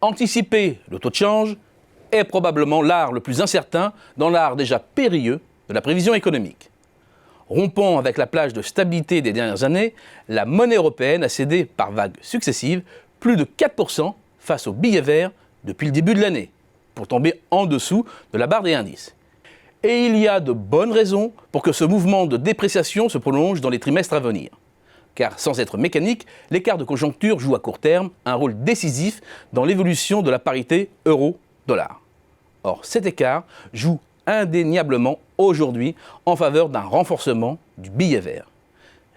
Anticiper le taux de change est probablement l'art le plus incertain dans l'art déjà périlleux de la prévision économique. Rompant avec la plage de stabilité des dernières années, la monnaie européenne a cédé par vagues successives plus de 4% face au billet vert depuis le début de l'année, pour tomber en dessous de la barre des indices. Et il y a de bonnes raisons pour que ce mouvement de dépréciation se prolonge dans les trimestres à venir. Car sans être mécanique, l'écart de conjoncture joue à court terme un rôle décisif dans l'évolution de la parité euro-dollar. Or, cet écart joue indéniablement aujourd'hui en faveur d'un renforcement du billet vert.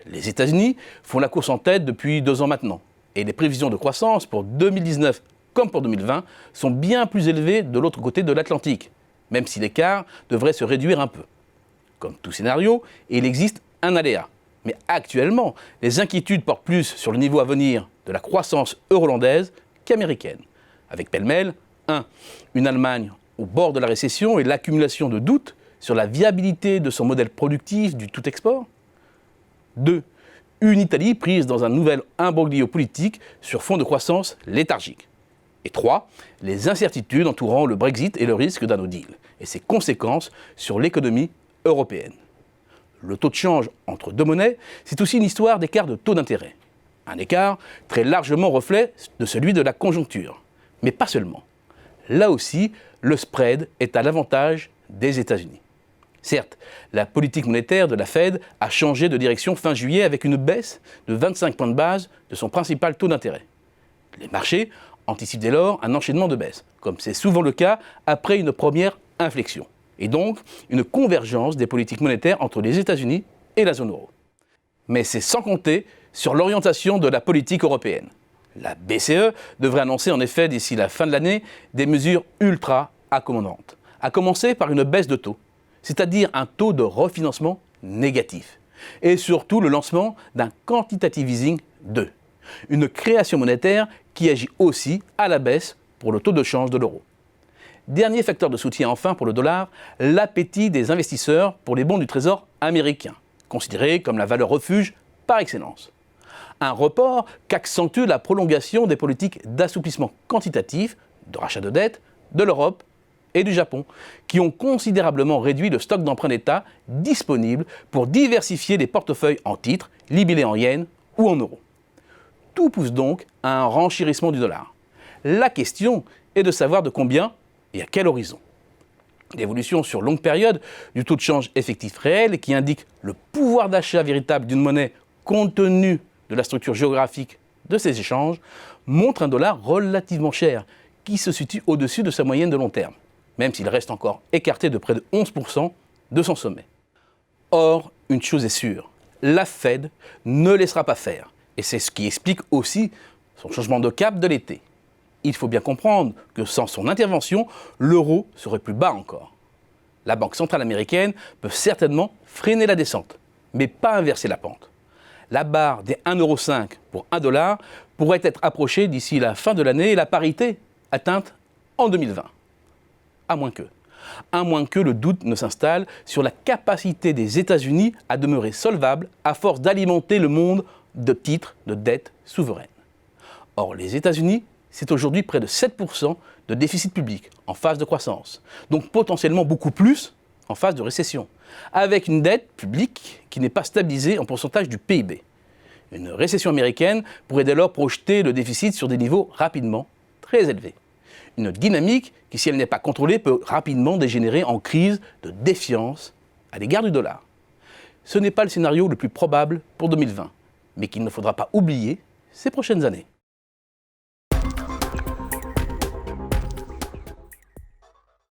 Les États-Unis font la course en tête depuis 2 ans maintenant, et les prévisions de croissance pour 2019 comme pour 2020 sont bien plus élevées de l'autre côté de l'Atlantique, même si l'écart devrait se réduire un peu. Comme tout scénario, il existe un aléa. Mais actuellement, les inquiétudes portent plus sur le niveau à venir de la croissance euro-hollandaise qu'américaine, avec pêle-mêle, 1. Une Allemagne au bord de la récession et l'accumulation de doutes sur la viabilité de son modèle productif du tout-export. 2. Une Italie prise dans un nouvel imbroglio politique sur fond de croissance léthargique. Et 3. Les incertitudes entourant le Brexit et le risque d'un no deal, et ses conséquences sur l'économie européenne. Le taux de change entre deux monnaies, c'est aussi une histoire d'écart de taux d'intérêt. Un écart très largement reflet de celui de la conjoncture. Mais pas seulement. Là aussi, le spread est à l'avantage des États-Unis. Certes, la politique monétaire de la Fed a changé de direction fin juillet avec une baisse de 25 points de base de son principal taux d'intérêt. Les marchés anticipent dès lors un enchaînement de baisses, comme c'est souvent le cas après une première inflexion, et donc une convergence des politiques monétaires entre les États-Unis et la zone euro. Mais c'est sans compter sur l'orientation de la politique européenne. La BCE devrait annoncer en effet d'ici la fin de l'année des mesures ultra accommodantes, à commencer par une baisse de taux, c'est-à-dire un taux de refinancement négatif, et surtout le lancement d'un quantitative easing 2, une création monétaire qui agit aussi à la baisse pour le taux de change de l'euro. Dernier facteur de soutien enfin pour le dollar, l'appétit des investisseurs pour les bons du Trésor américain, considérés comme la valeur refuge par excellence. Un report qu'accentue la prolongation des politiques d'assouplissement quantitatif, de rachat de dette, de l'Europe et du Japon, qui ont considérablement réduit le stock d'emprunts d'État disponible pour diversifier les portefeuilles en titres, libellés en yens ou en euros. Tout pousse donc à un renchérissement du dollar. La question est de savoir de combien et à quel horizon. L'évolution sur longue période du taux de change effectif réel, qui indique le pouvoir d'achat véritable d'une monnaie compte tenu de la structure géographique de ces échanges, montre un dollar relativement cher, qui se situe au-dessus de sa moyenne de long terme, même s'il reste encore écarté de près de 11% de son sommet. Or, une chose est sûre, la Fed ne laissera pas faire, et c'est ce qui explique aussi son changement de cap de l'été. Il faut bien comprendre que sans son intervention, l'euro serait plus bas encore. La Banque centrale américaine peut certainement freiner la descente, mais pas inverser la pente. La barre des 1,05 € pour $1 pourrait être approchée d'ici la fin de l'année et la parité atteinte en 2020. À moins que le doute ne s'installe sur la capacité des États-Unis à demeurer solvables à force d'alimenter le monde de titres de dette souveraine. Or, les États-Unis, c'est aujourd'hui près de 7% de déficit public en phase de croissance, donc potentiellement beaucoup plus en phase de récession, avec une dette publique qui n'est pas stabilisée en pourcentage du PIB. Une récession américaine pourrait dès lors projeter le déficit sur des niveaux rapidement très élevés. Une dynamique qui, si elle n'est pas contrôlée, peut rapidement dégénérer en crise de défiance à l'égard du dollar. Ce n'est pas le scénario le plus probable pour 2020, mais qu'il ne faudra pas oublier ces prochaines années.